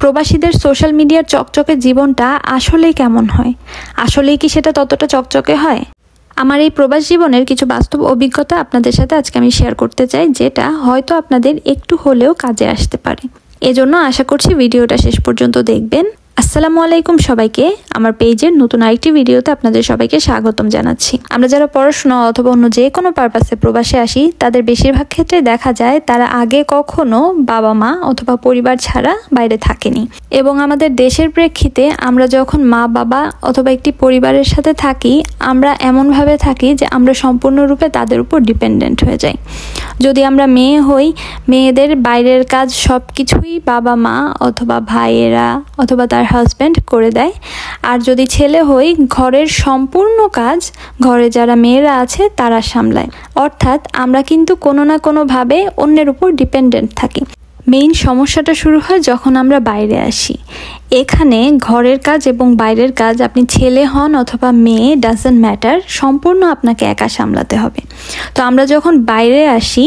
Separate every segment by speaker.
Speaker 1: প্রবাসীদের সোশ্যাল মিডিয়ার চকচকে জীবনটা আসলেই কেমন হয়? আসলেই কি সেটা ততটা চকচকে হয়? আমার এই প্রবাস জীবনের কিছু বাস্তব অভিজ্ঞতা আপনাদের সাথে আজকে আমি শেয়ার করতে চাই, যেটা হয়তো আপনাদের একটু হলেও কাজে আসতে পারে। এজন্য আশা করছি ভিডিওটা শেষ পর্যন্ত দেখবেন। আসসালামু আলাইকুম সবাইকে, আমার পেজের নতুন আরেকটি ভিডিওতে আপনাদের সবাইকে স্বাগতম জানাচ্ছি। আমরা যারা পড়াশোনা অথবা অন্য যে কোনো পারপাসে প্রবাসে আসি, তাদের বেশিরভাগ ক্ষেত্রে দেখা যায় তারা আগে কখনো বাবা মা অথবা পরিবার ছাড়া বাইরে থাকেনি, এবং আমাদের দেশের প্রেক্ষিতে আমরা যখন মা বাবা অথবা একটি পরিবারের সাথে থাকি, আমরা এমনভাবে থাকি যে আমরা সম্পূর্ণরূপে তাদের উপর ডিপেন্ডেন্ট হয়ে যাই। যদি আমরা মেয়ে হই, মেয়েদের বাইরের কাজ সব কিছুই বাবা মা অথবা ভাইয়েরা অথবা তার হাজব্যান্ড করে দেয়। আর যদি ছেলে হই, ঘরের সম্পূর্ণ কাজ ঘরে যারা মেয়েরা আছে তারা সামলায়। অর্থাৎ আমরা কিন্তু কোনো না কোনোভাবে অন্যের উপর ডিপেন্ডেন্ট থাকি। মেইন সমস্যাটা শুরু হয় যখন আমরা বাইরে আসি। এখানে ঘরের কাজ এবং বাইরের কাজ, আপনি ছেলে হন অথবা মেয়ে, ডাজন্ট ম্যাটার, সম্পূর্ণ আপনাকে একা সামলাতে হবে। তো আমরা যখন বাইরে আসি,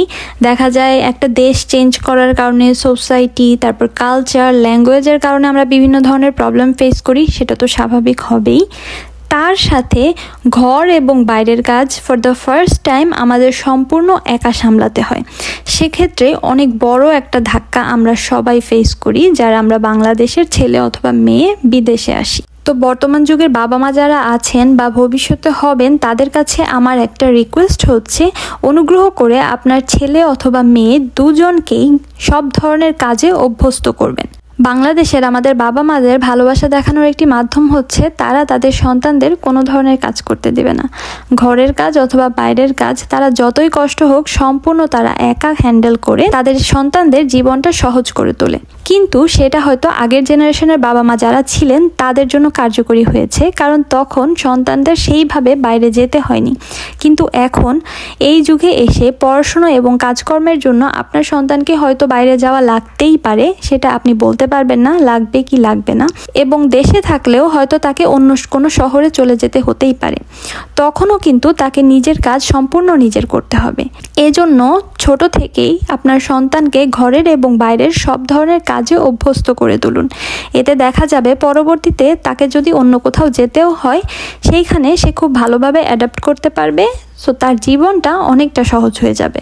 Speaker 1: দেখা যায় একটা দেশ চেঞ্জ করার কারণে সোসাইটি, তারপর কালচার, ল্যাঙ্গুয়েজের কারণে আমরা বিভিন্ন ধরনের প্রবলেম ফেস করি, সেটা তো স্বাভাবিক হবেই। তার সাথে ঘর এবং বাইরের কাজ ফর দ্য ফার্স্ট টাইম আমাদের সম্পূর্ণ একা সামলাতে হয়। সেক্ষেত্রে অনেক বড় একটা ধাক্কা আমরা সবাই ফেস করি, যারা আমরা বাংলাদেশের ছেলে অথবা মেয়ে বিদেশে আসি। তো বর্তমান যুগের বাবা মা যারা আছেন বা ভবিষ্যতে হবেন, তাদের কাছে আমার একটা রিকোয়েস্ট হচ্ছে, অনুগ্রহ করে আপনার ছেলে অথবা মেয়ে দুজনকেই সব ধরনের কাজে অভ্যস্ত করবেন। বাংলাদেশের আমাদের বাবা মাদের ভালোবাসা দেখানোর একটি মাধ্যম হচ্ছে তারা তাদের সন্তানদের কোনো ধরনের কাজ করতে দেবে না। ঘরের কাজ অথবা বাইরের কাজ তারা যতই কষ্ট হোক সম্পূর্ণ তারা একা হ্যান্ডেল করে তাদের সন্তানদের জীবনটা সহজ করে তোলে। কিন্তু সেটা হয়তো আগের জেনারেশনের বাবা মা যারা ছিলেন তাদের জন্য কার্যকরী হয়েছে, কারণ তখন সন্তানদের সেইভাবে বাইরে যেতে হয়নি। কিন্তু এখন এই যুগে এসে পড়াশোনা এবং কাজকর্মের জন্য আপনার সন্তানকে হয়তো বাইরে যাওয়া লাগতেই পারে, সেটা আপনি বলতে পারবেন না লাগবে কি লাগবে না, এবং দেশে থাকলেও হয়তো তাকে অন্য কোনো শহরে চলে যেতে হতেই পারে। তখনও কিন্তু তাকে নিজের কাজ সম্পূর্ণ নিজের করতে হবে। এজন্য ছোট থেকেই আপনার সন্তানকে ঘরের এবং বাইরের সব ধরনের কাজে অভ্যস্ত করে তুলুন। এতে দেখা যাবে পরবর্তীতে তাকে যদি অন্য কোথাও যেতেও হয়, সেইখানে সে খুব ভালোভাবে অ্যাডাপ্ট করতে পারবে। সো তার জীবনটা অনেকটা সহজ হয়ে যাবে।